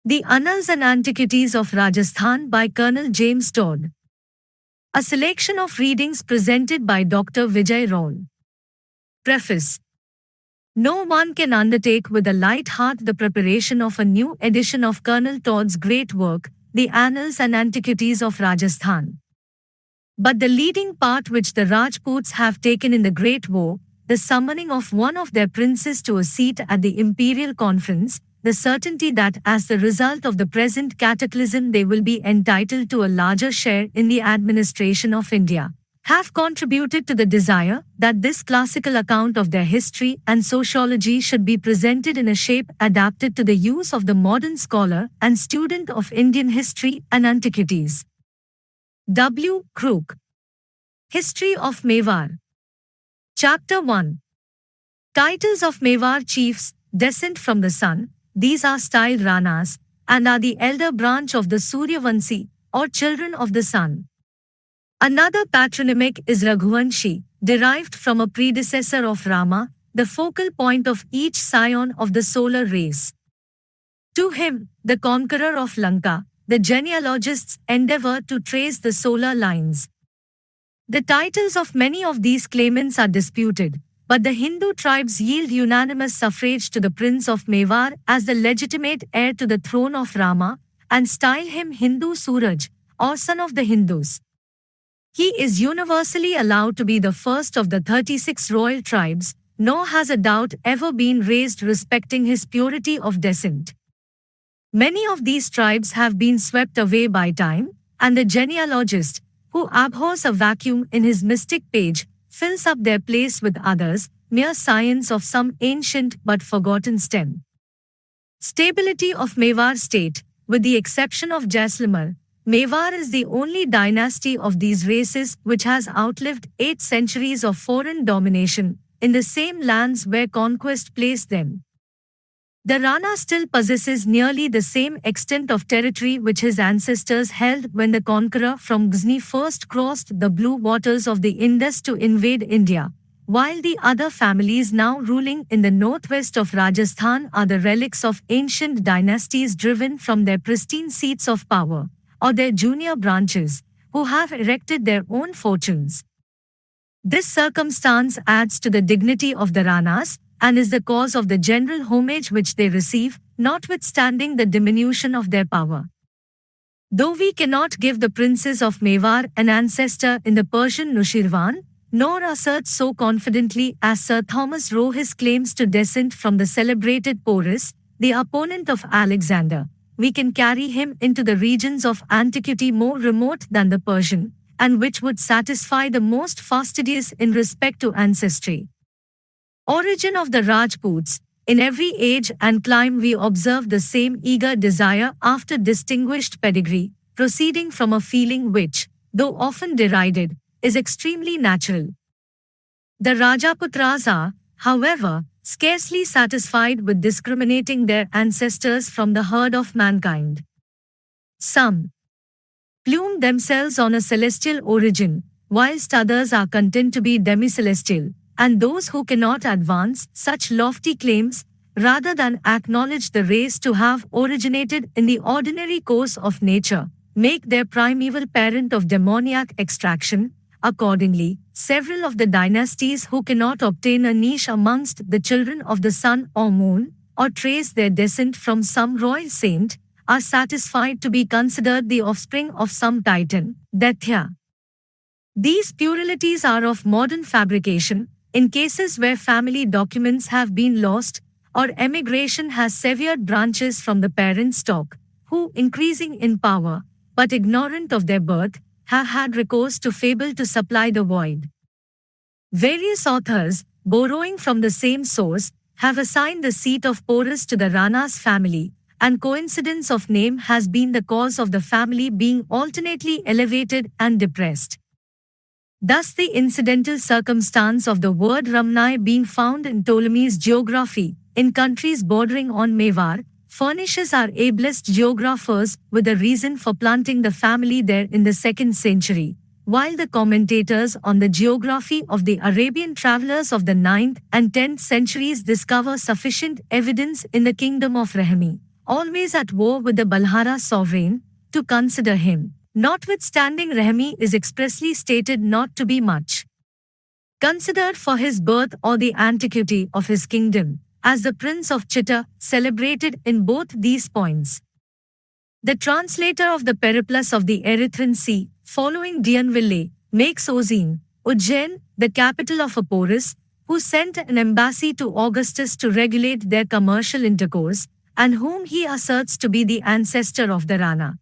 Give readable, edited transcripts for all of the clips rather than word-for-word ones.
The Annals and Antiquities of Rajasthan by Colonel James Todd. A selection of readings presented by Dr. Vijay Rawal. Preface. No one can undertake with a light heart the preparation of a new edition of Colonel Todd's great work, The Annals and Antiquities of Rajasthan. But the leading part which the Rajputs have taken in the Great War, the summoning of one of their princes to a seat at the imperial conference, the certainty that as the result of the present cataclysm they will be entitled to a larger share in the administration of India, have contributed to the desire that this classical account of their history and sociology should be presented in a shape adapted to the use of the modern scholar and student of Indian history and antiquities. W. Crook. History of Mewar. Chapter 1. Titles of Mewar chiefs, descent from the sun. These are styled Ranas, and are the elder branch of the Suryavanshi, or children of the sun. Another patronymic is Raghuvanshi, derived from a predecessor of Rama, the focal point of each scion of the solar race. To him, the conqueror of Lanka, the genealogists endeavor to trace the solar lines. The titles of many of these claimants are disputed, but the Hindu tribes yield unanimous suffrage to the Prince of Mewar as the legitimate heir to the throne of Rama, and style him Hindu Suraj, or son of the Hindus. He is universally allowed to be the first of the 36 royal tribes, nor has a doubt ever been raised respecting his purity of descent. Many of these tribes have been swept away by time, and the genealogist, who abhors a vacuum in his mystic page, fills up their place with others, mere science of some ancient but forgotten stem. Stability of Mewar state. With the exception of Jaisalmer, Mewar is the only dynasty of these races which has outlived 8 centuries of foreign domination, in the same lands where conquest placed them. The Rana still possesses nearly the same extent of territory which his ancestors held when the conqueror from Ghazni first crossed the blue waters of the Indus to invade India, while the other families now ruling in the northwest of Rajasthan are the relics of ancient dynasties driven from their pristine seats of power, or their junior branches, who have erected their own fortunes. This circumstance adds to the dignity of the Ranas, and is the cause of the general homage which they receive, notwithstanding the diminution of their power. Though we cannot give the princes of Mewar an ancestor in the Persian Nushirvan, nor assert so confidently as Sir Thomas Roe his claims to descent from the celebrated Porus, the opponent of Alexander, we can carry him into the regions of antiquity more remote than the Persian, and which would satisfy the most fastidious in respect to ancestry. Origin of the Rajputs. In every age and clime we observe the same eager desire after distinguished pedigree, proceeding from a feeling which, though often derided, is extremely natural. The Rajaputras are, however, scarcely satisfied with discriminating their ancestors from the herd of mankind. Some plume themselves on a celestial origin, whilst others are content to be demi-celestial, and those who cannot advance such lofty claims, rather than acknowledge the race to have originated in the ordinary course of nature, make their primeval parent of demoniac extraction. Accordingly, several of the dynasties who cannot obtain a niche amongst the children of the sun or moon, or trace their descent from some royal saint, are satisfied to be considered the offspring of some titan, Daitya. These puerilities are of modern fabrication. In cases where family documents have been lost, or emigration has severed branches from the parent stock, who, increasing in power, but ignorant of their birth, have had recourse to fable to supply the void. Various authors, borrowing from the same source, have assigned the seat of Porus to the Rana's family, and coincidence of name has been the cause of the family being alternately elevated and depressed. Thus the incidental circumstance of the word Ramnai being found in Ptolemy's geography, in countries bordering on Mewar, furnishes our ablest geographers with a reason for planting the family there in the 2nd century, while the commentators on the geography of the Arabian travelers of the 9th and 10th centuries discover sufficient evidence in the kingdom of Rahmi, always at war with the Balhara sovereign, to consider him. Notwithstanding Rahmi is expressly stated not to be much considered for his birth or the antiquity of his kingdom, as the Prince of Chitta, celebrated in both these points. The translator of the Periplus of the Erythraean Sea, following D'Anville, makes Ozine, Ujjain, the capital of Epirus, who sent an embassy to Augustus to regulate their commercial intercourse, and whom he asserts to be the ancestor of the Rana.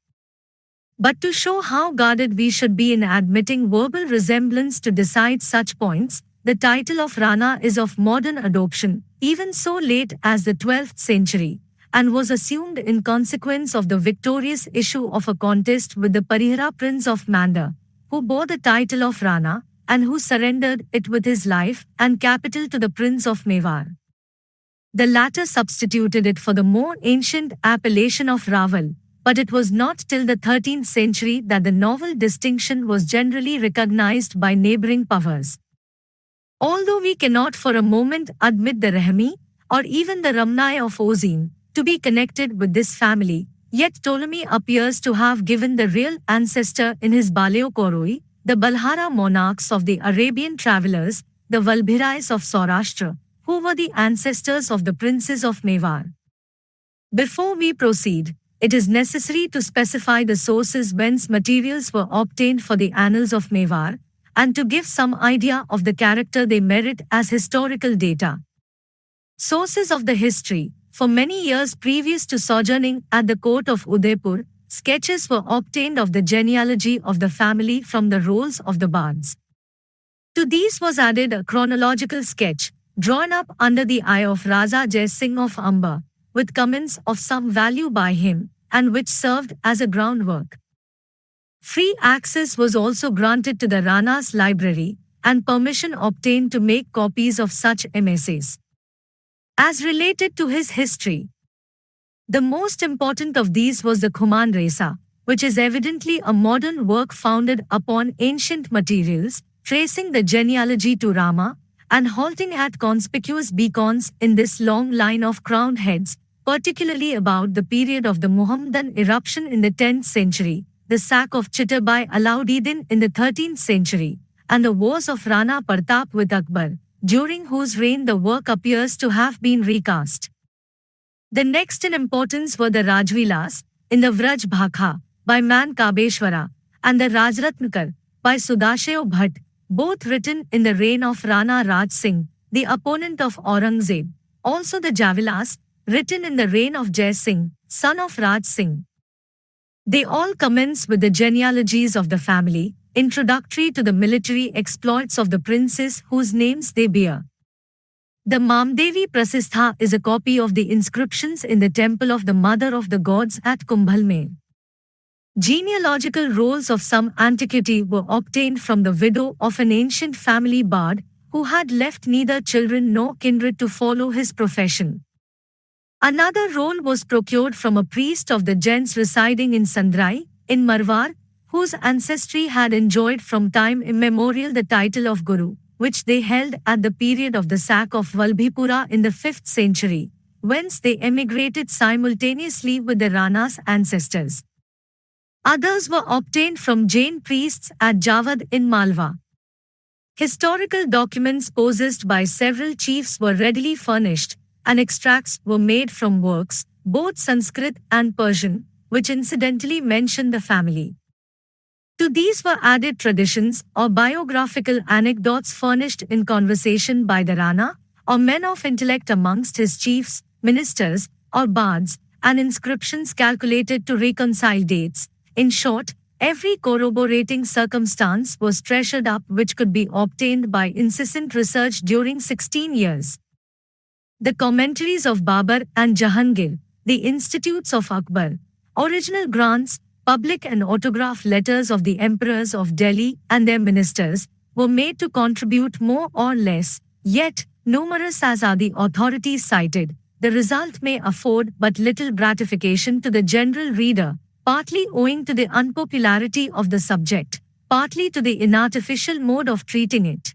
But to show how guarded we should be in admitting verbal resemblance to decide such points, the title of Rana is of modern adoption, even so late as the 12th century, and was assumed in consequence of the victorious issue of a contest with the Parihara prince of Mandar, who bore the title of Rana, and who surrendered it with his life and capital to the Prince of Mewar. The latter substituted it for the more ancient appellation of Rawal, but it was not till the 13th century that the novel distinction was generally recognized by neighboring powers. Although we cannot for a moment admit the Rahmi, or even the Ramnai of Ozine, to be connected with this family, yet Ptolemy appears to have given the real ancestor in his Baleokoroi, the Balhara monarchs of the Arabian travelers, the Valbhirais of Saurashtra, who were the ancestors of the princes of Mewar. Before we proceed, it is necessary to specify the sources whence materials were obtained for the Annals of Mewar, and to give some idea of the character they merit as historical data. Sources of the history. For many years previous to sojourning at the court of Udaipur, sketches were obtained of the genealogy of the family from the rolls of the bards. To these was added a chronological sketch, drawn up under the eye of Raja Jai Singh of Amba, with comments of some value by him, and which served as a groundwork. Free access was also granted to the Rana's library, and permission obtained to make copies of such MSAs. As related to his history, the most important of these was the Kuman Resa, which is evidently a modern work founded upon ancient materials, tracing the genealogy to Rama, and halting at conspicuous beacons in this long line of crowned heads, particularly about the period of the Muhammadan eruption in the 10th century, the sack of Chitta by Alauddin in the 13th century, and the wars of Rana Pratap with Akbar, during whose reign the work appears to have been recast. The next in importance were the Rajvilas, in the Vraj Bhakha, by Man Kabeshwara, and the Rajratnakar, by Sudashayo Bhatt, both written in the reign of Rana Raj Singh, the opponent of Aurangzeb, also the Javilas, written in the reign of Jai Singh, son of Raj Singh. They all commence with the genealogies of the family, introductory to the military exploits of the princes whose names they bear. The Mamdevi Prasistha is a copy of the inscriptions in the temple of the Mother of the Gods at Kumbhalmel. Genealogical rolls of some antiquity were obtained from the widow of an ancient family bard who had left neither children nor kindred to follow his profession. Another roll was procured from a priest of the gens residing in Sandrai, in Marwar, whose ancestry had enjoyed from time immemorial the title of Guru, which they held at the period of the sack of Valbhipura in the 5th century, whence they emigrated simultaneously with the Rana's ancestors. Others were obtained from Jain priests at Javad in Malwa. Historical documents possessed by several chiefs were readily furnished, and extracts were made from works, both Sanskrit and Persian, which incidentally mention the family. To these were added traditions or biographical anecdotes furnished in conversation by the Rana, or men of intellect amongst his chiefs, ministers, or bards, and inscriptions calculated to reconcile dates. In short, every corroborating circumstance was treasured up which could be obtained by incessant research during 16 years. The commentaries of Babar and Jahangir, the institutes of Akbar, original grants, public and autograph letters of the emperors of Delhi and their ministers, were made to contribute more or less, yet, numerous as are the authorities cited, the result may afford but little gratification to the general reader, partly owing to the unpopularity of the subject, partly to the inartificial mode of treating it.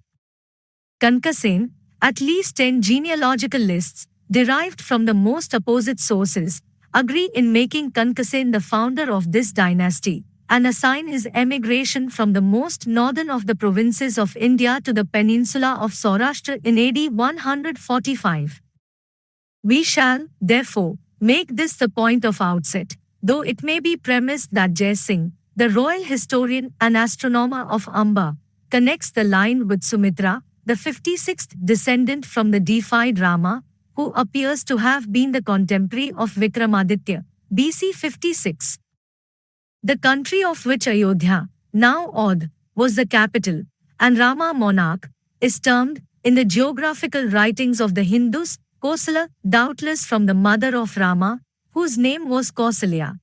Concussing, at least 10 genealogical lists, derived from the most opposite sources, agree in making Kankasen the founder of this dynasty, and assign his emigration from the most northern of the provinces of India to the peninsula of Saurashtra in AD 145. We shall, therefore, make this the point of outset, though it may be premised that Jai Singh, the royal historian and astronomer of Amba, connects the line with Sumitra, the 56th descendant from the deified Rama, who appears to have been the contemporary of Vikramaditya, BC 56. The country of which Ayodhya, now Oudh, was the capital, and Rama monarch, is termed, in the geographical writings of the Hindus, Kosala, doubtless from the mother of Rama, whose name was Kausalya.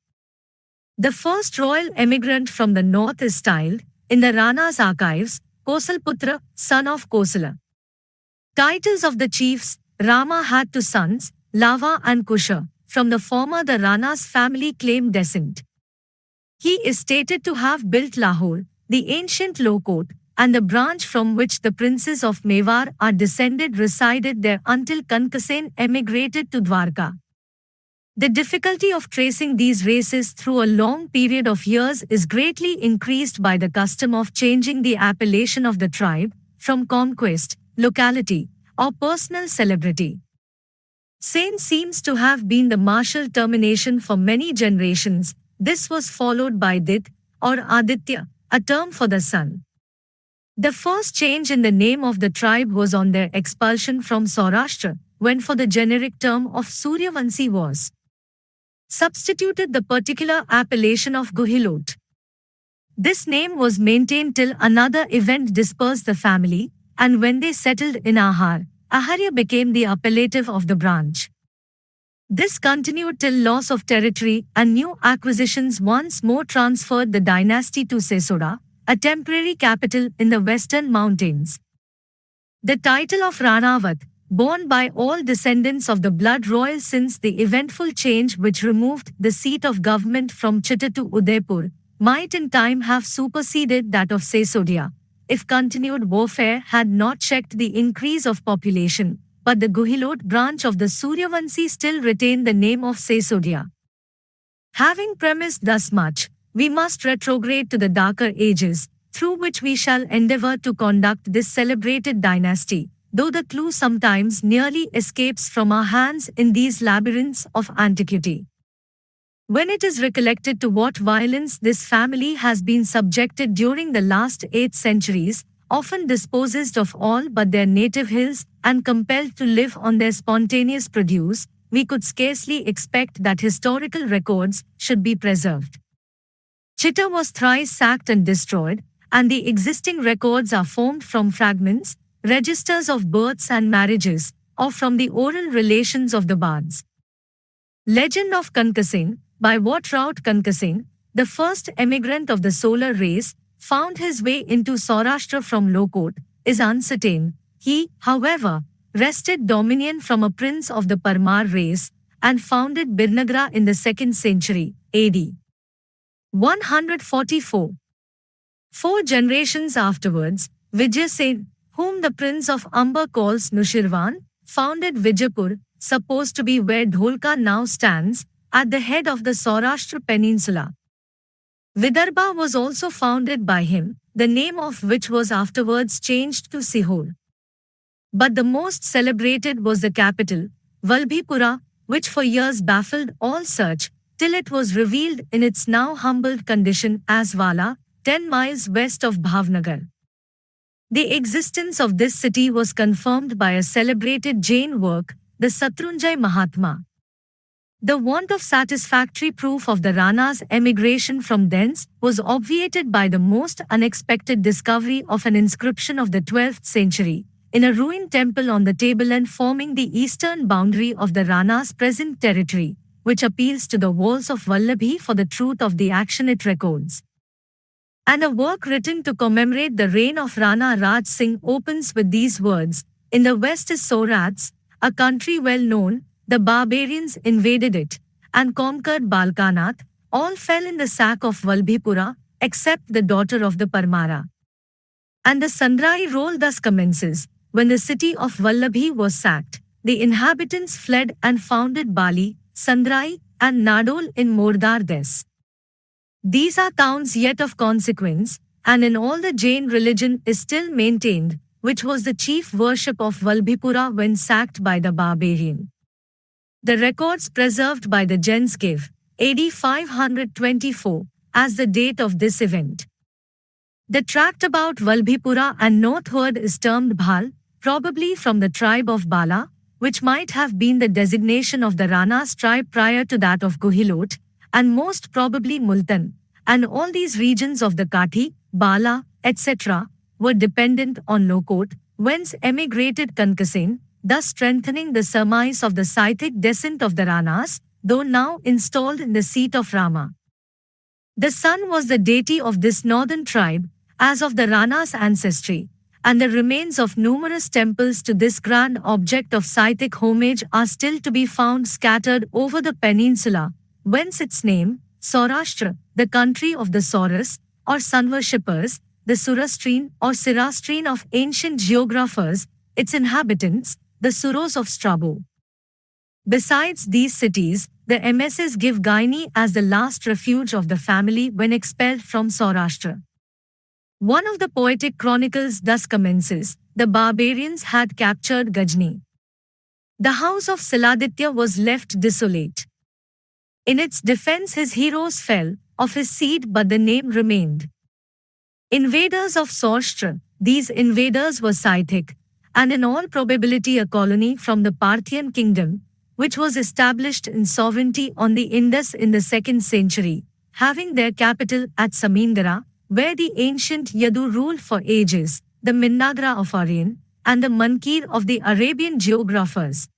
The first royal emigrant from the north is styled, in the Rana's archives, Kosalputra, son of Kosala. Titles of the chiefs, Rama had two sons, Lava and Kusha. From the former the Rana's family claimed descent. He is stated to have built Lahore, the ancient low court, and the branch from which the princes of Mewar are descended resided there until Kankasen emigrated to Dwarka. The difficulty of tracing these races through a long period of years is greatly increased by the custom of changing the appellation of the tribe, from conquest, locality, or personal celebrity. Sen seems to have been the martial termination for many generations. This was followed by Dit, or Aditya, a term for the sun. The first change in the name of the tribe was on their expulsion from Saurashtra, when for the generic term of Suryavanshi was substituted the particular appellation of Guhilot. This name was maintained till another event dispersed the family, and when they settled in Ahar, Aharya became the appellative of the branch. This continued till loss of territory and new acquisitions once more transferred the dynasty to Sesoda, a temporary capital in the western mountains. The title of Ranavat, borne by all descendants of the blood royal since the eventful change which removed the seat of government from Chitta to Udaipur, might in time have superseded that of Sesodia, if continued warfare had not checked the increase of population, but the Guhilot branch of the Suryavanshi still retained the name of Sesodia. Having premised thus much, we must retrograde to the darker ages, through which we shall endeavor to conduct this celebrated dynasty, though the clue sometimes nearly escapes from our hands in these labyrinths of antiquity. When it is recollected to what violence this family has been subjected during the last 8 centuries, often dispossessed of all but their native hills and compelled to live on their spontaneous produce, we could scarcely expect that historical records should be preserved. Chitta was thrice sacked and destroyed, and the existing records are formed from fragments, registers of births and marriages, or from the oral relations of the bards. Legend of Kankasen. By what route Kankasen, the first emigrant of the solar race, found his way into Saurashtra from Lokot, is uncertain. He, however, wrested dominion from a prince of the Parmar race, and founded Birnagra in the 2nd century, AD 144. 4 generations afterwards, Vijayasen, whom the prince of Amba calls Nushirvan, founded Vijapur, supposed to be where Dholka now stands, at the head of the Saurashtra peninsula. Vidarbha was also founded by him, the name of which was afterwards changed to Sihor. But the most celebrated was the capital, Valbhipura, which for years baffled all search, till it was revealed in its now humbled condition as Vala, 10 miles west of Bhavnagar. The existence of this city was confirmed by a celebrated Jain work, the Satrunjay Mahatma. The want of satisfactory proof of the Rana's emigration from thence was obviated by the most unexpected discovery of an inscription of the 12th century, in a ruined temple on the tableland forming the eastern boundary of the Rana's present territory, which appeals to the walls of Vallabhi for the truth of the action it records. And a work written to commemorate the reign of Rana Raj Singh opens with these words: "In the west is Saurats, a country well known. The barbarians invaded it, and conquered Balkanath, all fell in the sack of Valbhipura, except the daughter of the Parmara." And the Sandrai roll thus commences: "When the city of Vallabhi was sacked, the inhabitants fled and founded Bali, Sandrai, and Nadol in Mordardes. These are towns yet of consequence, and in all the Jain religion is still maintained, which was the chief worship of Valbhipura when sacked by the barbarian. The records preserved by the Jains give AD 524 as the date of this event. The tract about Valbhipura and northward is termed Bhal, probably from the tribe of Bala, which might have been the designation of the Rana's tribe prior to that of Guhilot, and most probably Multan, and all these regions of the Kathi, Bala, etc., were dependent on Lokot, whence emigrated Kankasen, thus strengthening the surmise of the Scythic descent of the Ranas, though now installed in the seat of Rama. The sun was the deity of this northern tribe, as of the Rana's ancestry, and the remains of numerous temples to this grand object of Scythic homage are still to be found scattered over the peninsula, whence its name, Saurashtra, the country of the Saurus, or sun worshippers, the Surastrine or Sirastrine of ancient geographers, its inhabitants, the Suros of Strabo. Besides these cities, the MSs give Gaini as the last refuge of the family when expelled from Saurashtra. One of the poetic chronicles thus commences, the barbarians had captured Gajni. The house of Siladitya was left desolate. In its defense his heroes fell, of his seed but the name remained. Invaders of Saurashtra, these invaders were Scythic, and in all probability a colony from the Parthian kingdom, which was established in sovereignty on the Indus in the 2nd century, having their capital at Samindara, where the ancient Yadu ruled for ages, the Minnagra of Aryan, and the Mankir of the Arabian geographers.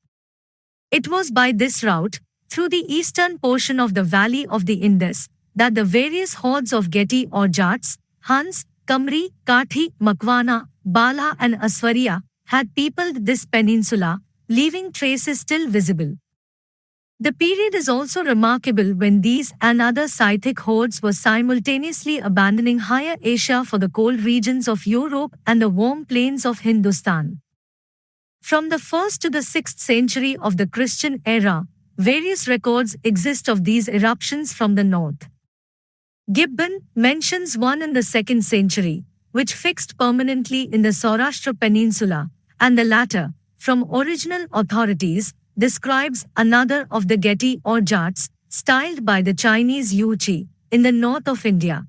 It was by this route, through the eastern portion of the valley of the Indus, that the various hordes of Geti or Jats, Huns, Kamri, Kathi, Makwana, Bala and Aswarya had peopled this peninsula, leaving traces still visible. The period is also remarkable when these and other Scythic hordes were simultaneously abandoning Higher Asia for the cold regions of Europe and the warm plains of Hindustan. From the 1st to the 6th century of the Christian era, various records exist of these eruptions from the north. Gibbon mentions one in the 2nd century, which fixed permanently in the Saurashtra peninsula, and the latter, from original authorities, describes another of the Geti or Jats, styled by the Chinese Yuchi, in the north of India.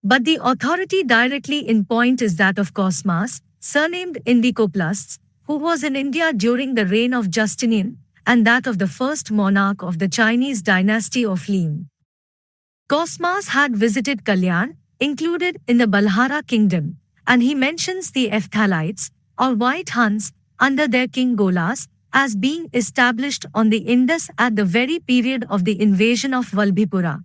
But the authority directly in point is that of Cosmas, surnamed Indicoplastes, who was in India during the reign of Justinian, and that of the first monarch of the Chinese dynasty of Lin. Cosmas had visited Kalyan, included in the Balhara kingdom, and he mentions the Ephthalites, or White Huns, under their king Golas, as being established on the Indus at the very period of the invasion of Valbhipura.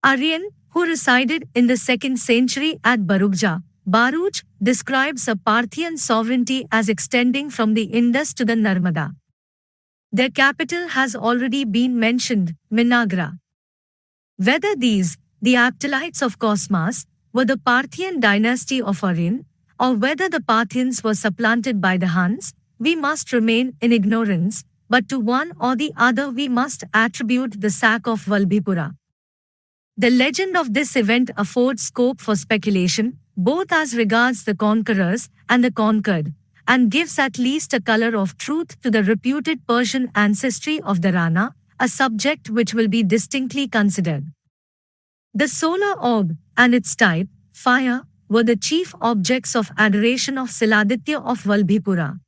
Aryan, who resided in the 2nd century at Barukja, Baruch, describes a Parthian sovereignty as extending from the Indus to the Narmada. Their capital has already been mentioned, Minagra. Whether these, the Aptalites of Cosmas, were the Parthian dynasty of Aryan, or whether the Parthians were supplanted by the Huns, we must remain in ignorance, but to one or the other we must attribute the sack of Valbhipura. The legend of this event affords scope for speculation, both as regards the conquerors and the conquered, and gives at least a color of truth to the reputed Persian ancestry of the Rana, a subject which will be distinctly considered. The solar orb, and its type, fire, were the chief objects of adoration of Siladitya of Valbhipura.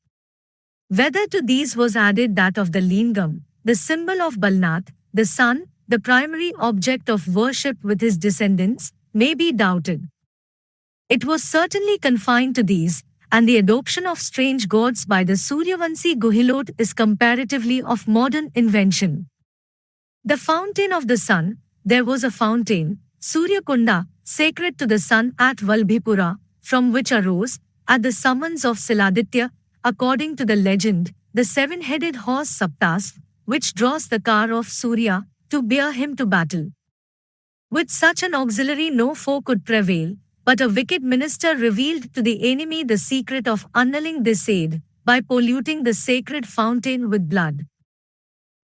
Whether to these was added that of the lingam, the symbol of Balnath, the sun, the primary object of worship with his descendants, may be doubted. It was certainly confined to these, and the adoption of strange gods by the Suryavanshi Guhilot is comparatively of modern invention. The fountain of the sun, there was a fountain, Suryakunda, sacred to the sun at Valbhipura, from which arose, at the summons of Siladitya, according to the legend, the 7-headed horse Saptasv, which draws the car of Surya, to bear him to battle. With such an auxiliary no foe could prevail, but a wicked minister revealed to the enemy the secret of annulling this aid, by polluting the sacred fountain with blood.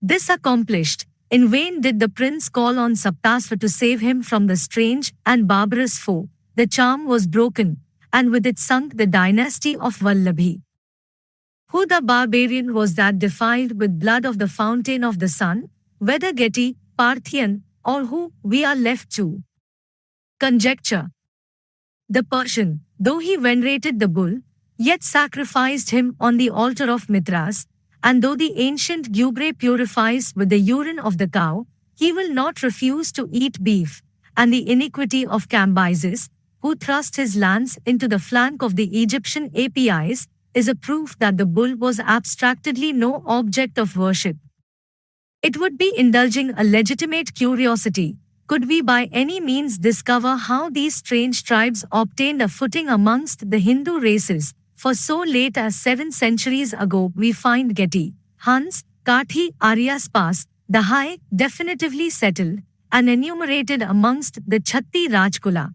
This accomplished, In vain did the prince call on Saptasva to save him from the strange and barbarous foe. The charm was broken, and with it sunk the dynasty of Vallabhi. Who the barbarian was that defiled with blood of the fountain of the sun? Whether Geti, Parthian, or who, we are left to conjecture. The Persian, though he venerated the bull, yet sacrificed him on the altar of Mithras, and though the ancient Gubre purifies with the urine of the cow, he will not refuse to eat beef, and the iniquity of Cambyses, who thrust his lance into the flank of the Egyptian Apis, is a proof that the bull was abstractedly no object of worship. It would be indulging a legitimate curiosity, could we by any means discover how these strange tribes obtained a footing amongst the Hindu races, for so late as 7 centuries ago we find Geti, Hans, Kathi, Aryaspas, the High, definitively settled, and enumerated amongst the Chatti Rajkula.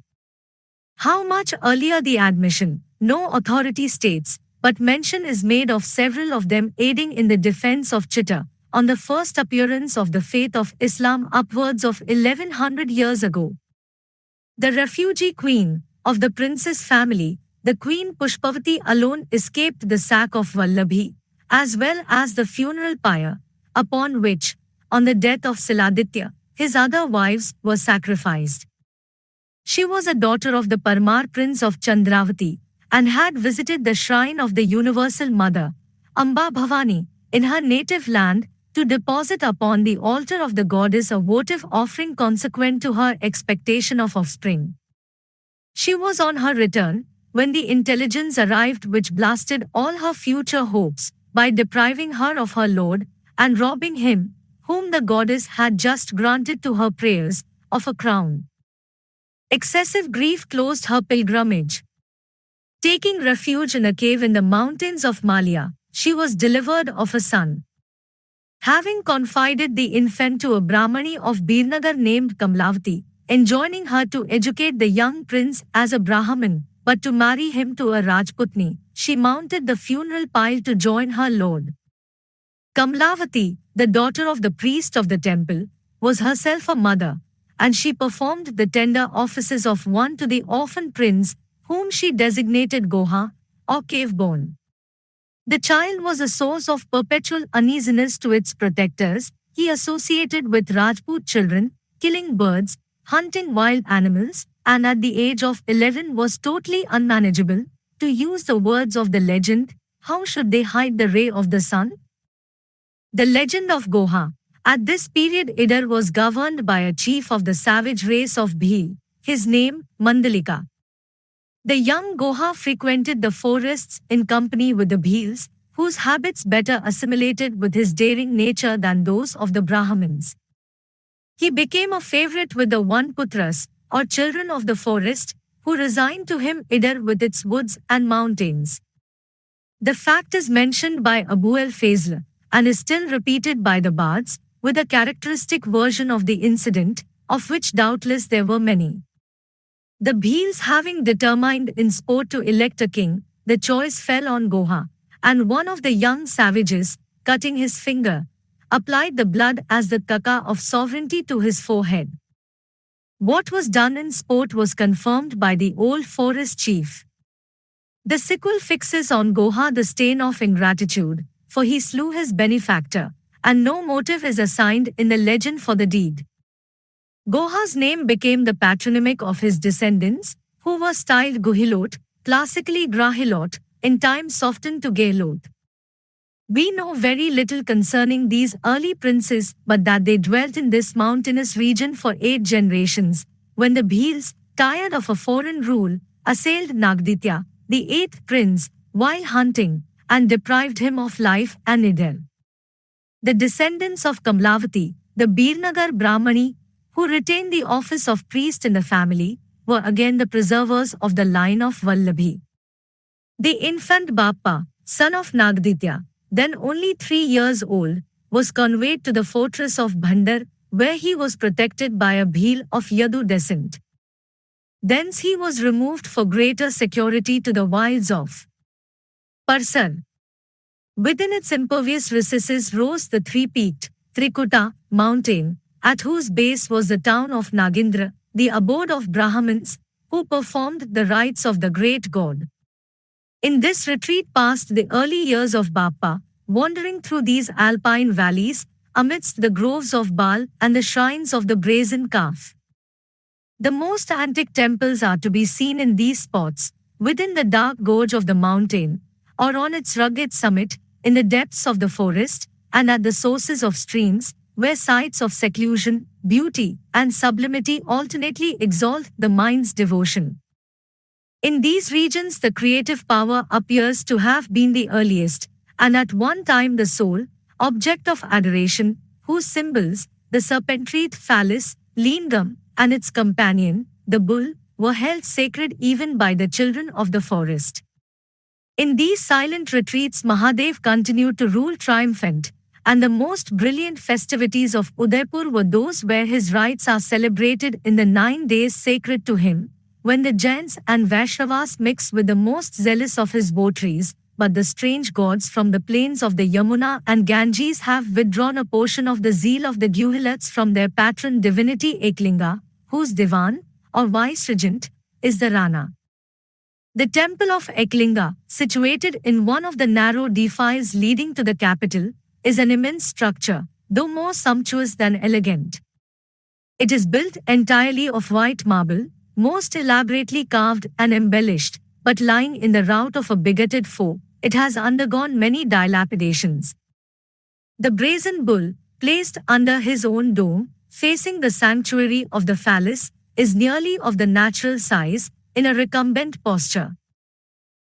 How much earlier the admission, no authority states, but mention is made of several of them aiding in the defense of Chitta, on the first appearance of the faith of Islam upwards of 1100 years ago. The refugee queen of the prince's family, the Queen Pushpavati alone escaped the sack of Vallabhi, as well as the funeral pyre, upon which, on the death of Siladitya, his other wives were sacrificed. She was a daughter of the Parmar prince of Chandravati, and had visited the shrine of the Universal Mother, Amba Bhavani, in her native land, to deposit upon the altar of the goddess a votive offering consequent to her expectation of offspring. She was on her return, when the intelligence arrived which blasted all her future hopes, by depriving her of her lord, and robbing him, whom the goddess had just granted to her prayers, of a crown. Excessive grief closed her pilgrimage. Taking refuge in a cave in the mountains of Malia, she was delivered of a son. Having confided the infant to a Brahmani of Birnagar named Kamlavati, enjoining her to educate the young prince as a Brahmin, but to marry him to a Rajputni, she mounted the funeral pile to join her lord. Kamlavati, the daughter of the priest of the temple, was herself a mother, and she performed the tender offices of one to the orphan prince, whom she designated Goha, or cave-born. The child was a source of perpetual uneasiness to its protectors. He associated with Rajput children, killing birds, hunting wild animals, and at the age of 11 was totally unmanageable. To use the words of the legend, how should they hide the ray of the sun? The legend of Goha. At this period Idar was governed by a chief of the savage race of Bhil, his name Mandalika. The young Goha frequented the forests in company with the Bhils, whose habits better assimilated with his daring nature than those of the Brahmins. He became a favorite with the Vanputras, or children of the forest, who resigned to him Idar with its woods and mountains. The fact is mentioned by Abu al-Fazl, and is still repeated by the bards, with a characteristic version of the incident, of which doubtless there were many. The Bhils having determined in sport to elect a king, the choice fell on Goha, and one of the young savages, cutting his finger, applied the blood as the kaka of sovereignty to his forehead. What was done in sport was confirmed by the old forest chief. The sequel fixes on Goha the stain of ingratitude, for he slew his benefactor, and no motive is assigned in the legend for the deed. Goha's name became the patronymic of his descendants, who were styled Guhilot, classically Grahilot, in time softened to Gaylot. We know very little concerning these early princes, but that they dwelt in this mountainous region for 8 generations, when the Bhils, tired of a foreign rule, assailed Nagditya, the 8th prince, while hunting, and deprived him of life and Idar. The descendants of Kamlavati, the Birnagar Brahmani, who retained the office of priest in the family, were again the preservers of the line of Vallabhi. The infant Bappa, son of Nagditya, then only 3 years old, was conveyed to the fortress of Bhandar, where he was protected by a Bhil of Yadu descent. Thence he was removed for greater security to the wilds of Parsar. Within its impervious recesses rose the 3-peaked, Trikuta mountain, at whose base was the town of Nagindra, the abode of Brahmins, who performed the rites of the great god. In this retreat passed the early years of Bappa, wandering through these alpine valleys, amidst the groves of Baal and the shrines of the brazen calf. The most antique temples are to be seen in these spots, within the dark gorge of the mountain, or on its rugged summit, in the depths of the forest, and at the sources of streams, where sights of seclusion, beauty, and sublimity alternately exalt the mind's devotion. In these regions, the creative power appears to have been the earliest, and at one time the sole object of adoration, whose symbols, the serpentine phallus, lingam, and its companion, the bull, were held sacred even by the children of the forest. In these silent retreats, Mahadev continued to rule triumphant, and the most brilliant festivities of Udaipur were those where his rites are celebrated in the 9 days sacred to him, when the Jains and Vaishnavas mix with the most zealous of his votaries, but the strange gods from the plains of the Yamuna and Ganges have withdrawn a portion of the zeal of the Guhilats from their patron divinity Eklinga, whose divan, or vice-regent, is the Rana. The temple of Eklinga, situated in one of the narrow defiles leading to the capital, is an immense structure, though more sumptuous than elegant. It is built entirely of white marble, most elaborately carved and embellished, but lying in the rout of a bigoted foe, it has undergone many dilapidations. The brazen bull, placed under his own dome, facing the sanctuary of the phallus, is nearly of the natural size, in a recumbent posture.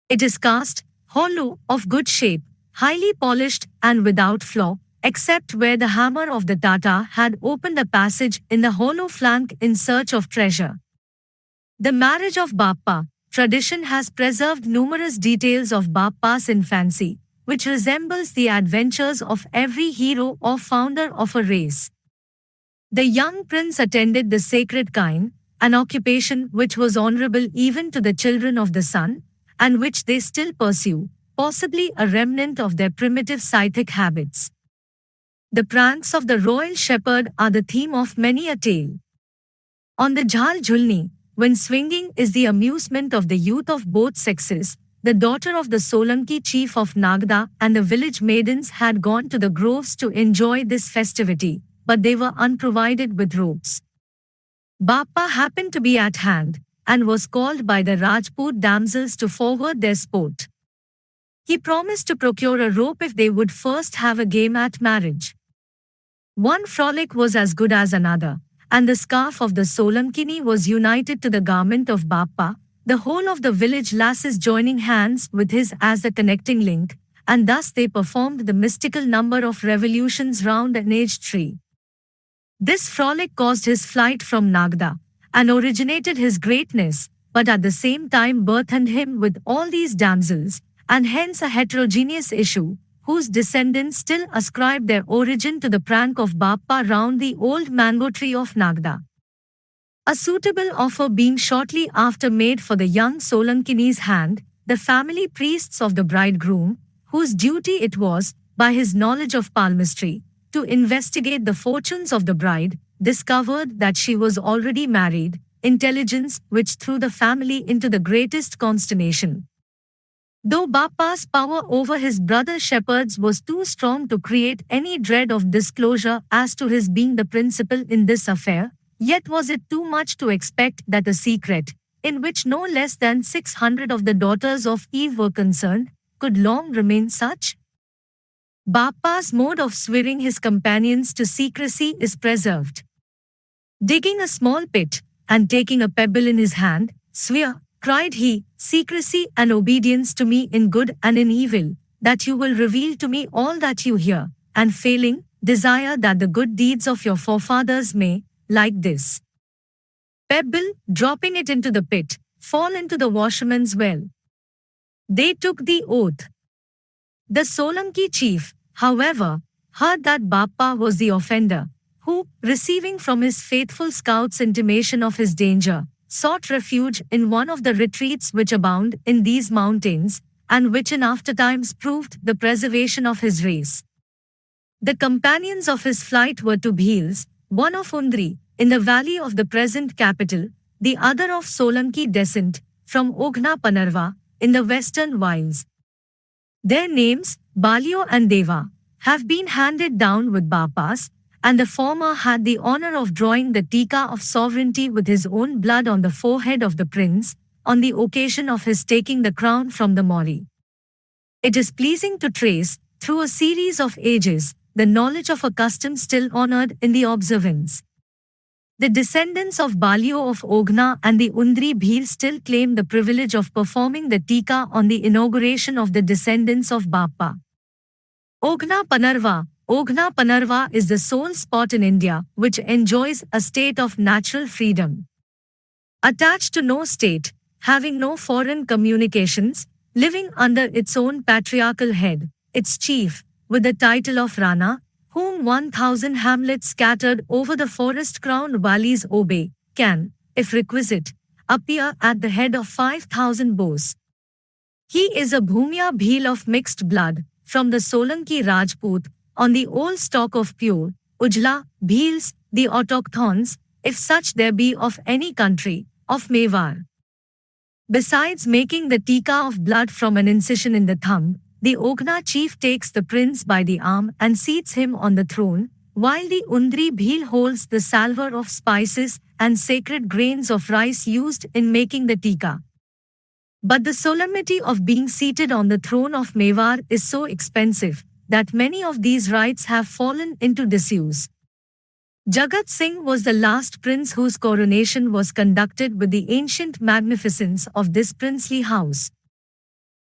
It is cast, hollow, of good shape, highly polished and without flaw, except where the hammer of the Tata had opened a passage in the hollow flank in search of treasure. The marriage of Bappa, tradition has preserved numerous details of Bappa's infancy, which resembles the adventures of every hero or founder of a race. The young prince attended the sacred kine, an occupation which was honorable even to the children of the sun, and which they still pursue, possibly a remnant of their primitive Scythic habits. The pranks of the royal shepherd are the theme of many a tale. On the Jhal Jhulni, when swinging is the amusement of the youth of both sexes, the daughter of the Solanki chief of Nagda and the village maidens had gone to the groves to enjoy this festivity, but they were unprovided with ropes. Bappa happened to be at hand, and was called by the Rajput damsels to forward their sport. He promised to procure a rope if they would first have a game at marriage. One frolic was as good as another, and the scarf of the Solankini was united to the garment of Bappa, the whole of the village lasses joining hands with his as the connecting link, and thus they performed the mystical number of revolutions round an aged tree. This frolic caused his flight from Nagda, and originated his greatness, but at the same time burthened him with all these damsels, and hence a heterogeneous issue, whose descendants still ascribe their origin to the prank of Bappa round the old mango tree of Nagda. A suitable offer being shortly after made for the young Solankini's hand, the family priests of the bridegroom, whose duty it was, by his knowledge of palmistry, to investigate the fortunes of the bride, discovered that she was already married, intelligence which threw the family into the greatest consternation. Though Bappa's power over his brother shepherds was too strong to create any dread of disclosure as to his being the principal in this affair, yet was it too much to expect that a secret, in which no less than 600 of the daughters of Eve were concerned, could long remain such? Bappa's mode of swearing his companions to secrecy is preserved. Digging a small pit, and taking a pebble in his hand, "Swear," cried he, "secrecy and obedience to me in good and in evil, that you will reveal to me all that you hear, and failing, desire that the good deeds of your forefathers may, like this pebble, dropping it into the pit, fall into the washerman's well." They took the oath. The Solanki chief, however, heard that Bappa was the offender, who, receiving from his faithful scouts intimation of his danger, sought refuge in one of the retreats which abound in these mountains, and which in after times proved the preservation of his race. The companions of his flight were two Bhils, one of Undri, in the valley of the present capital, the other of Solanki descent, from Oghna Panarva, in the western wilds. Their names, Balio and Deva, have been handed down with Bappas, and the former had the honor of drawing the tika of sovereignty with his own blood on the forehead of the prince, on the occasion of his taking the crown from the Mauri. It is pleasing to trace, through a series of ages, the knowledge of a custom still honored in the observance. The descendants of Balio of Oghna and the Undri Bhil still claim the privilege of performing the tika on the inauguration of the descendants of Bappa. Oghna Panarva is the sole spot in India which enjoys a state of natural freedom. Attached to no state, having no foreign communications, living under its own patriarchal head, its chief, with the title of Rana, whom 1,000 hamlets scattered over the forest-crowned valleys obey, can, if requisite, appear at the head of 5,000 bows. He is a Bhumya Bhil of mixed blood, from the Solanki Rajput, on the old stock of pure, Ujla, Bhils, the autochthons, if such there be of any country, of Mewar. Besides making the tika of blood from an incision in the thumb, the Oghna chief takes the prince by the arm and seats him on the throne, while the Undri Bhil holds the salver of spices and sacred grains of rice used in making the tika. But the solemnity of being seated on the throne of Mewar is so expensive that many of these rites have fallen into disuse. Jagat Singh was the last prince whose coronation was conducted with the ancient magnificence of this princely house.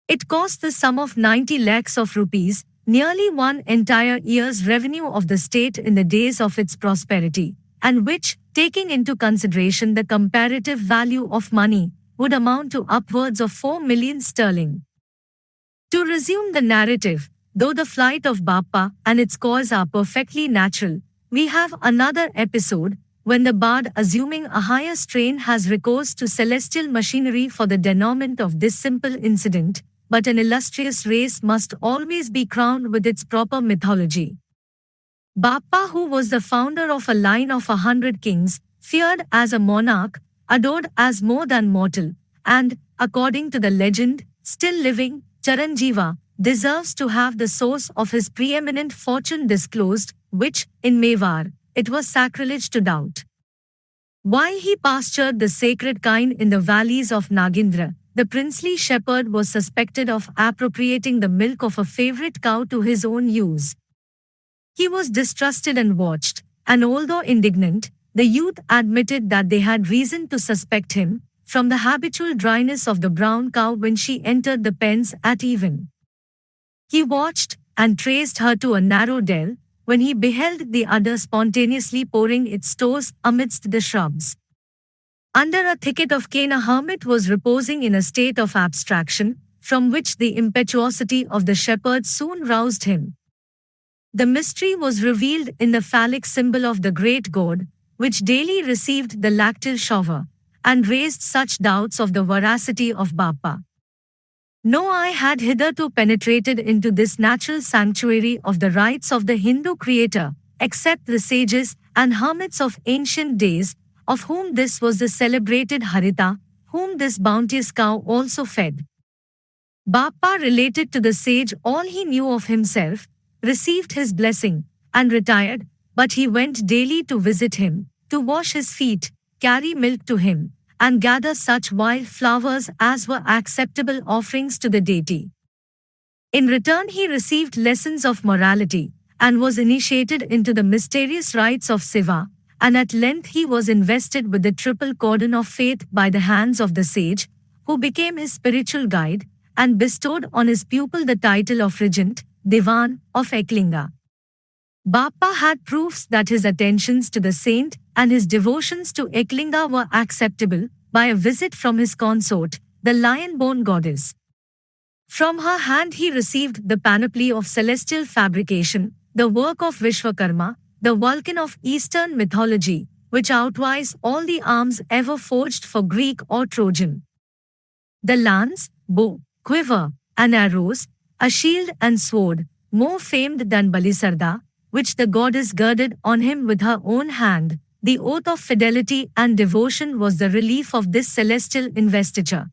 It cost the sum of 90 lakhs of rupees, nearly one entire year's revenue of the state in the days of its prosperity, and which, taking into consideration the comparative value of money, would amount to upwards of 4 million sterling. To resume the narrative, though the flight of Bappa and its cause are perfectly natural, we have another episode, when the bard assuming a higher strain has recourse to celestial machinery for the denouement of this simple incident, but an illustrious race must always be crowned with its proper mythology. Bappa, who was the founder of a line of 100 kings, feared as a monarch, adored as more than mortal, and, according to the legend, still living, Charanjiva, deserves to have the source of his preeminent fortune disclosed, which, in Mewar, it was sacrilege to doubt. While he pastured the sacred kine in the valleys of Nagindra, the princely shepherd was suspected of appropriating the milk of a favorite cow to his own use. He was distrusted and watched, and although indignant, the youth admitted that they had reason to suspect him, from the habitual dryness of the brown cow when she entered the pens at even. He watched, and traced her to a narrow dell, when he beheld the udder spontaneously pouring its stores amidst the shrubs. Under a thicket of cane a hermit was reposing in a state of abstraction, from which the impetuosity of the shepherd soon roused him. The mystery was revealed in the phallic symbol of the great god, which daily received the lactal shower, and raised such doubts of the veracity of Bappa. No eye had hitherto penetrated into this natural sanctuary of the rites of the Hindu creator, except the sages and hermits of ancient days, of whom this was the celebrated Harita, whom this bounteous cow also fed. Bappa related to the sage all he knew of himself, received his blessing, and retired, but he went daily to visit him, to wash his feet, carry milk to him, and gather such wild flowers as were acceptable offerings to the deity. In return he received lessons of morality, and was initiated into the mysterious rites of Siva, and at length he was invested with the triple cordon of faith by the hands of the sage, who became his spiritual guide, and bestowed on his pupil the title of Regent, Divan, of Eklinga. Bappa had proofs that his attentions to the saint and his devotions to Eklinga were acceptable, by a visit from his consort, the lion-born goddess. From her hand he received the panoply of celestial fabrication, the work of Vishwakarma, the Vulcan of Eastern mythology, which outvies all the arms ever forged for Greek or Trojan. The lance, bow, quiver, and arrows, a shield and sword, more famed than Balisarda, which the goddess girded on him with her own hand. The oath of fidelity and devotion was the relief of this celestial investiture.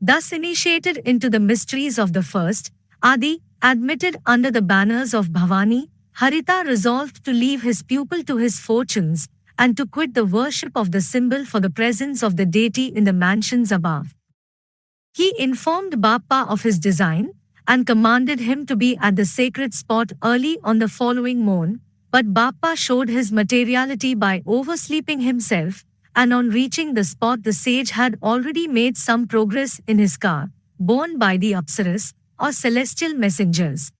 Thus initiated into the mysteries of the first, Adi, admitted under the banners of Bhavani, Harita resolved to leave his pupil to his fortunes, and to quit the worship of the symbol for the presence of the deity in the mansions above. He informed Bappa of his design, and commanded him to be at the sacred spot early on the following morn, but Bappa showed his materiality by oversleeping himself, and on reaching the spot the sage had already made some progress in his car, borne by the Apsaras, or celestial messengers.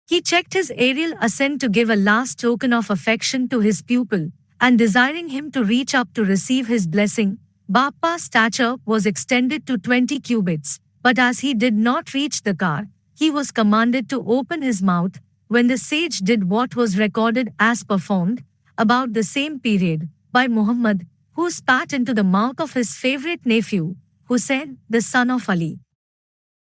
He checked his aerial ascent to give a last token of affection to his pupil, and desiring him to reach up to receive his blessing, Bappa's stature was extended to 20 cubits, but as he did not reach the car, he was commanded to open his mouth, when the sage did what was recorded as performed, about the same period, by Muhammad, who spat into the mouth of his favorite nephew, Hussein, the son of Ali.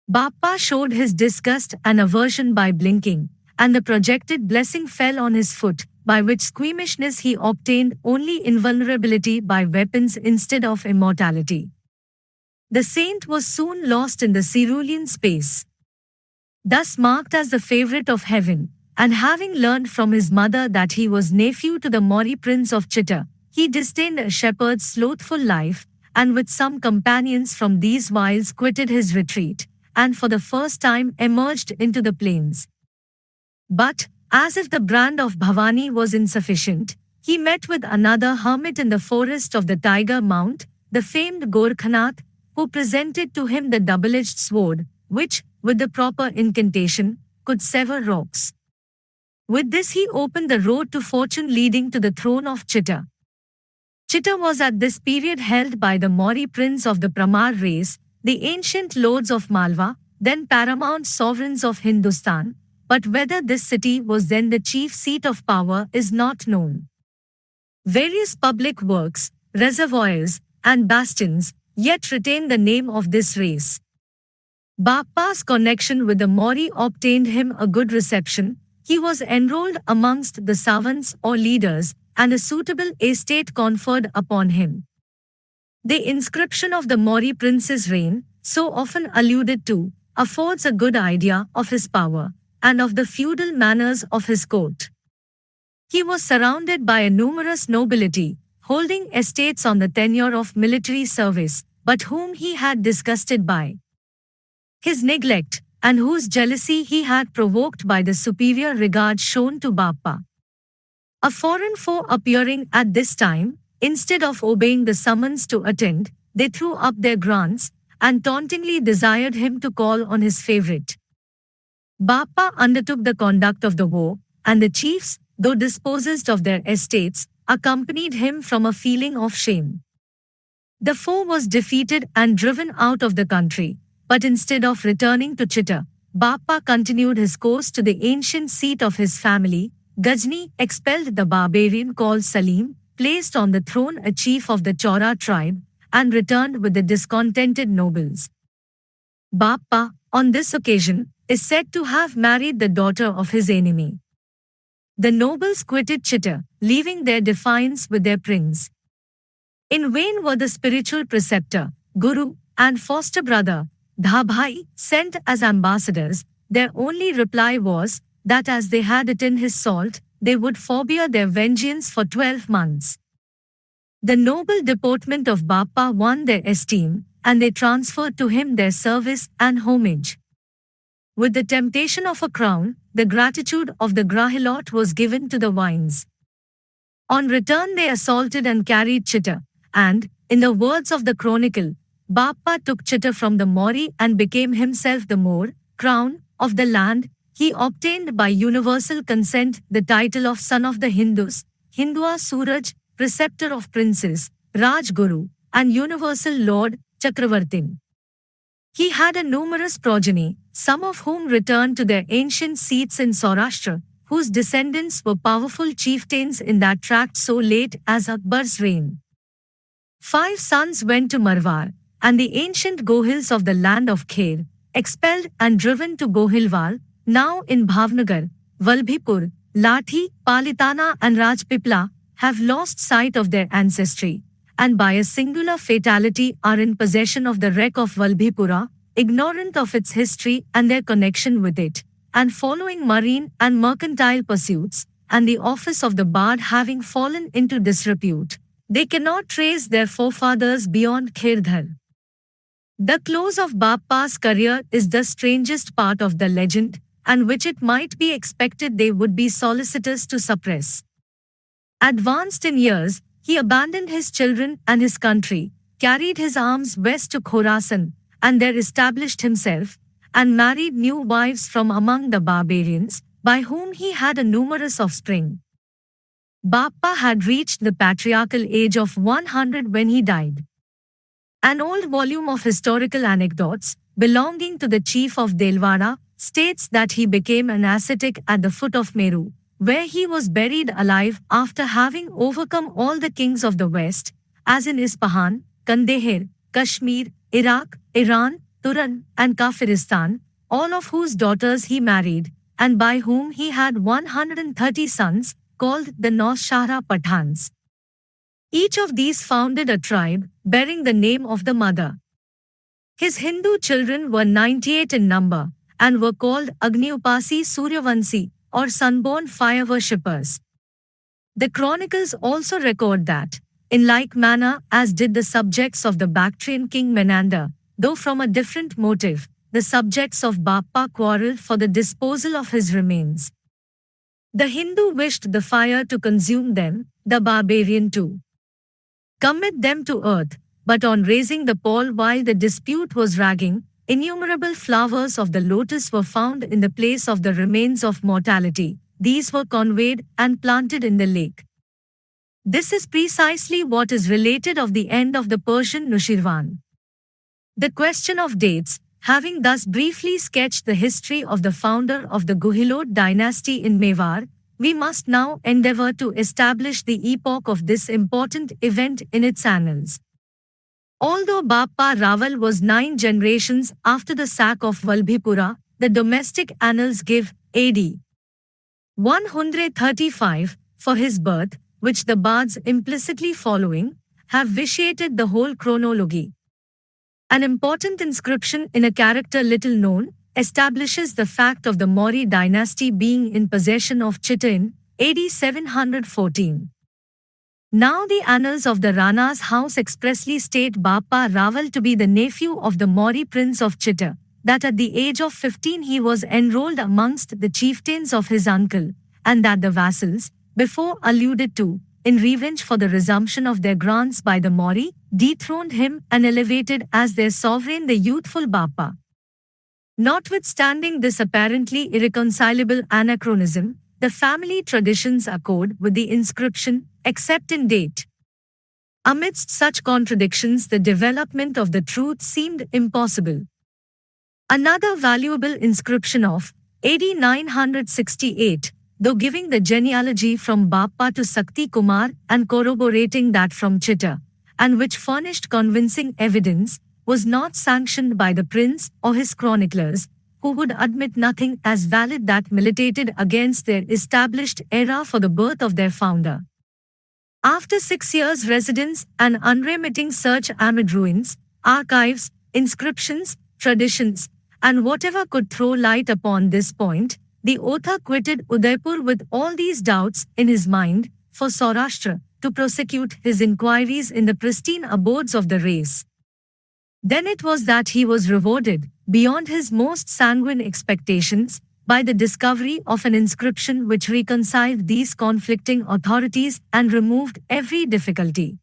Bappa showed his disgust and aversion by blinking, and the projected blessing fell on his foot, by which squeamishness he obtained only invulnerability by weapons instead of immortality. The saint was soon lost in the cerulean space. Thus marked as the favorite of heaven, and having learned from his mother that he was nephew to the Mauri prince of Chitta, he disdained a shepherd's slothful life, and with some companions from these wilds quitted his retreat, and for the first time emerged into the plains. But, as if the brand of Bhavani was insufficient, he met with another hermit in the forest of the Tiger Mount, the famed Gorkhanath, who presented to him the double-edged sword, which, with the proper incantation, could sever rocks. With this he opened the road to fortune leading to the throne of Chitta. Chitta was at this period held by the Mauri prince of the Pramar race, the ancient lords of Malwa, then paramount sovereigns of Hindustan, but whether this city was then the chief seat of power is not known. Various public works, reservoirs, and bastions yet retain the name of this race. Bappa's connection with the Mauri obtained him a good reception. He was enrolled amongst the savants or leaders, and a suitable estate conferred upon him. The inscription of the Mauri prince's reign, so often alluded to, affords a good idea of his power, and of the feudal manners of his court. He was surrounded by a numerous nobility, holding estates on the tenure of military service, but whom he had disgusted by his neglect, and whose jealousy he had provoked by the superior regard shown to Bappa. A foreign foe appearing at this time, instead of obeying the summons to attend, they threw up their grants, and tauntingly desired him to call on his favorite. Bappa undertook the conduct of the war, and the chiefs, though dispossessed of their estates, accompanied him from a feeling of shame. The foe was defeated and driven out of the country, but instead of returning to Chitta, Bappa continued his course to the ancient seat of his family. Ghazni expelled the barbarian called Salim, placed on the throne a chief of the Chaura tribe, and returned with the discontented nobles. Bappa, on this occasion, is said to have married the daughter of his enemy. The nobles quitted Chitta, leaving their defiance with their prince. In vain were the spiritual preceptor, guru, and foster brother, Dhabhai, sent as ambassadors. Their only reply was that as they had eaten his salt, they would forbear their vengeance for 12 months. The noble deportment of Bappa won their esteem, and they transferred to him their service and homage. With the temptation of a crown, the gratitude of the Grahilot was given to the vines. On return they assaulted and carried Chitta, and, in the words of the chronicle, Bappa took Chitta from the Mauri and became himself the More, crown, of the land. He obtained by universal consent the title of Son of the Hindus, Hindua Suraj, Preceptor of Princes, Raj Guru, and Universal Lord, Chakravartin. He had a numerous progeny, some of whom returned to their ancient seats in Saurashtra, whose descendants were powerful chieftains in that tract so late as Akbar's reign. 5 sons went to Marwar, and the ancient Gohils of the land of Kher, expelled and driven to Gohilwal, now in Bhavnagar, Valbhipur, Lathi, Palitana and Rajpipla have lost sight of their ancestry, and by a singular fatality are in possession of the wreck of Valbhipura, ignorant of its history and their connection with it, and following marine and mercantile pursuits, and the office of the bard having fallen into disrepute, they cannot trace their forefathers beyond Khirdhar. The close of Bappa's career is the strangest part of the legend, and which it might be expected they would be solicitous to suppress. Advanced in years, he abandoned his children and his country, carried his arms west to Khorasan, and there established himself, and married new wives from among the barbarians, by whom he had a numerous offspring. Bappa had reached the patriarchal age of 100 when he died. An old volume of historical anecdotes, belonging to the chief of Delwara, states that he became an ascetic at the foot of Meru, where he was buried alive after having overcome all the kings of the West, as in Ispahan, Kandahar, Kashmir, Iraq, Iran, Turan, and Kafiristan, all of whose daughters he married, and by whom he had 130 sons, called the Naushahra Pathans. Each of these founded a tribe, bearing the name of the mother. His Hindu children were 98 in number, and were called Agniupasi Suryavansi, or sunborn fire worshippers. The chronicles also record that, in like manner as did the subjects of the Bactrian king Menander, though from a different motive, the subjects of Bappa quarreled for the disposal of his remains. The Hindu wished the fire to consume them, the barbarian to commit them to earth, but on raising the pall while the dispute was raging, innumerable flowers of the lotus were found in the place of the remains of mortality. These were conveyed and planted in the lake. This is precisely what is related of the end of the Persian Nushirvan. The question of dates, having thus briefly sketched the history of the founder of the Guhilot dynasty in Mewar, we must now endeavor to establish the epoch of this important event in its annals. Although Bappa Rawal was 9 generations after the sack of Valbhipura, the domestic annals give AD 135 for his birth, which the bards implicitly following have vitiated the whole chronology. An important inscription in a character little known establishes the fact of the Maurya dynasty being in possession of Chitta AD 714. Now the annals of the Rana's house expressly state Bappa Rawal to be the nephew of the Maurya prince of Chitta, that at the age of 15 he was enrolled amongst the chieftains of his uncle, and that the vassals, before alluded to, in revenge for the resumption of their grants by the Maurya, dethroned him and elevated as their sovereign the youthful Bappa. Notwithstanding this apparently irreconcilable anachronism, the family traditions accord with the inscription, except in date. Amidst such contradictions, the development of the truth seemed impossible. Another valuable inscription of AD 968, though giving the genealogy from Bappa to Sakti Kumar and corroborating that from Chitta, and which furnished convincing evidence, was not sanctioned by the prince or his chroniclers, who would admit nothing as valid that militated against their established era for the birth of their founder. After 6 years' residence and unremitting search amid ruins, archives, inscriptions, traditions, and whatever could throw light upon this point, the author quitted Udaipur with all these doubts in his mind, for Saurashtra, to prosecute his inquiries in the pristine abodes of the race. Then it was that he was rewarded, beyond his most sanguine expectations, by the discovery of an inscription which reconciled these conflicting authorities and removed every difficulty.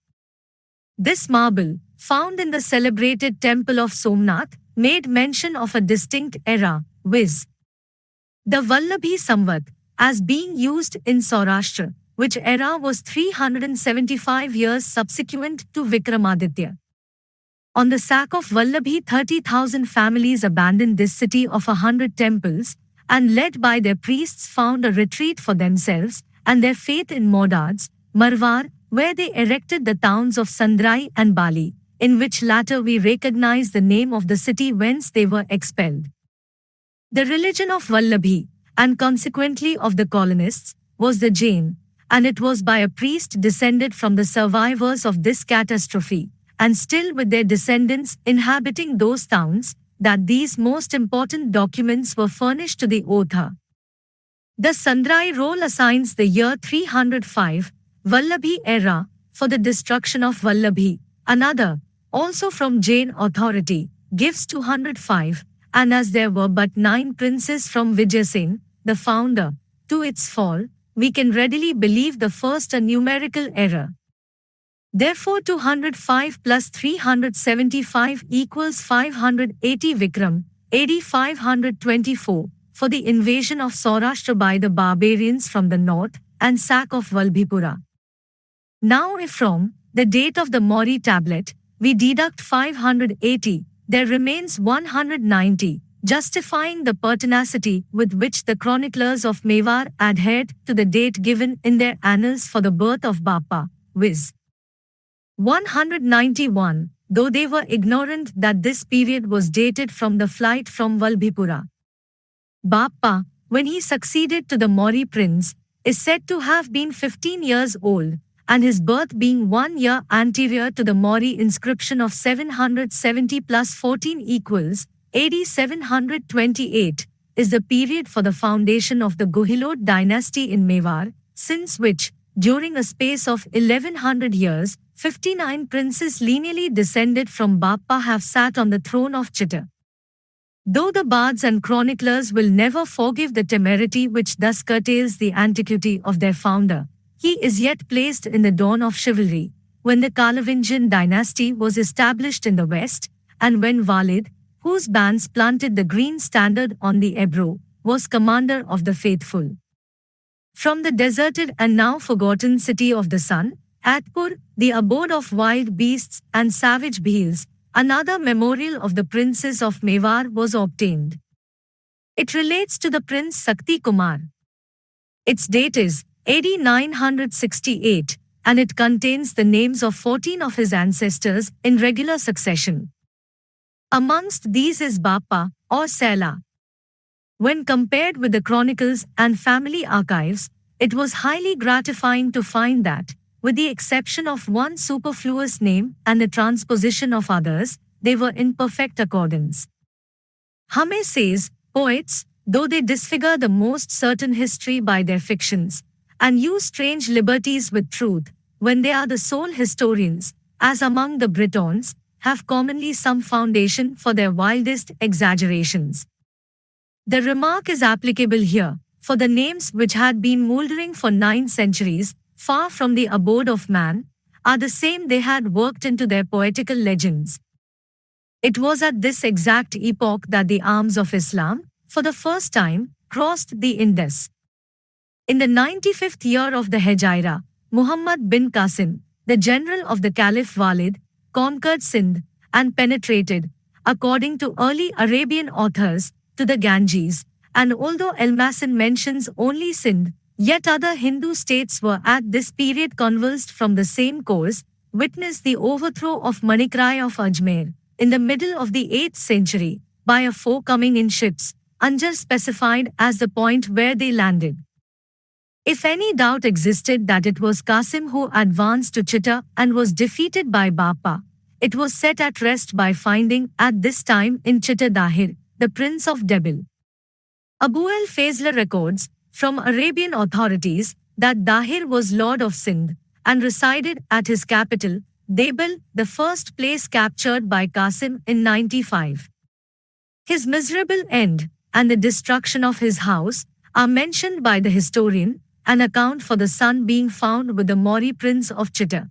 This marble, found in the celebrated temple of Somnath, made mention of a distinct era, viz. the Vallabhi Samvat, as being used in Saurashtra, which era was 375 years subsequent to Vikramaditya. On the sack of Vallabhi, 30,000 families abandoned this city of 100 temples, and led by their priests found a retreat for themselves and their faith in Modads, Marwar, where they erected the towns of Sandrai and Bali, in which latter we recognize the name of the city whence they were expelled. The religion of Vallabhi, and consequently of the colonists, was the Jain, and it was by a priest descended from the survivors of this catastrophe, and still with their descendants inhabiting those towns, that these most important documents were furnished to the author. The Sandrai roll assigns the year 305, Vallabhi era, for the destruction of Vallabhi. Another, also from Jain authority, gives 205, and as there were but 9 princes from Vijayasen, the founder, to its fall, we can readily believe the first a numerical error. Therefore 205 plus 375 equals 580 Vikram, AD 524, for the invasion of Saurashtra by the barbarians from the north and sack of Valbhipura. Now if from the date of the Mauri tablet, we deduct 580, there remains 190, justifying the pertinacity with which the chroniclers of Mewar adhered to the date given in their annals for the birth of Bappa, viz. 191, though they were ignorant that this period was dated from the flight from Valbhipura. Bappa, when he succeeded to the Mauri prince, is said to have been 15 years old, and his birth being 1 year anterior to the Mauri inscription of 770 plus 14 equals AD 728, is the period for the foundation of the Guhilot dynasty in Mewar, since which, during a space of 1100 years, 59 princes lineally descended from Bappa have sat on the throne of Chitta. Though the bards and chroniclers will never forgive the temerity which thus curtails the antiquity of their founder, he is yet placed in the dawn of chivalry, when the Carlovingian dynasty was established in the west, and when Walid, whose bands planted the green standard on the Ebro, was commander of the faithful. From the deserted and now forgotten city of the sun, Atpur, the abode of wild beasts and savage bheels, another memorial of the princes of Mewar was obtained. It relates to the prince Sakti Kumar. Its date is AD 968, and it contains the names of 14 of his ancestors in regular succession. Amongst these is Bappa, or Sela. When compared with the chronicles and family archives, it was highly gratifying to find that, with the exception of one superfluous name and the transposition of others, they were in perfect accordance. Hame says, poets, though they disfigure the most certain history by their fictions, and use strange liberties with truth, when they are the sole historians, as among the Britons, have commonly some foundation for their wildest exaggerations. The remark is applicable here, for the names which had been mouldering for 9 centuries, far from the abode of man, are the same they had worked into their poetical legends. It was at this exact epoch that the arms of Islam, for the first time, crossed the Indus. In the 95th year of the Hejra, Muhammad bin Qasim, the general of the Caliph Walid, conquered Sindh and penetrated, according to early Arabian authors, to the Ganges, and although Elmasin mentions only Sindh, yet other Hindu states were at this period convulsed from the same course. Witness the overthrow of Manikrai of Ajmer, in the middle of the 8th century, by a foe coming in ships, Anjar specified as the point where they landed. If any doubt existed that it was Qasim who advanced to Chitta and was defeated by Bappa, it was set at rest by finding at this time in Chitta Dahir, the prince of Debil. Abu al-Fazl records, from Arabian authorities, that Dahir was lord of Sindh, and resided at his capital, Debil, the first place captured by Qasim in 95. His miserable end, and the destruction of his house, are mentioned by the historian, an account for the son being found with the Mauri prince of Chitta.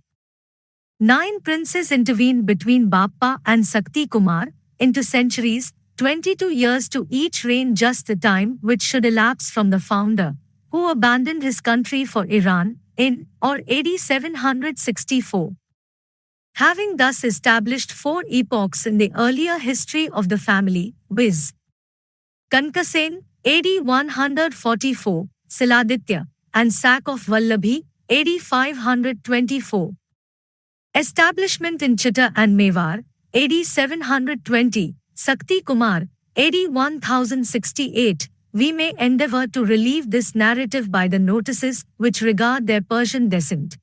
9 princes intervened between Bappa and Sakti Kumar, into centuries, 22 years to each reign, just the time which should elapse from the founder, who abandoned his country for Iran, in or AD 764. Having thus established 4 epochs in the earlier history of the family, viz. Kankasen, AD 144, Siladitya, and sack of Vallabhi, AD 524. Establishment in Chitta and Mewar, AD 720, Sakti Kumar, AD 1068, we may endeavor to relieve this narrative by the notices which regard their Persian descent.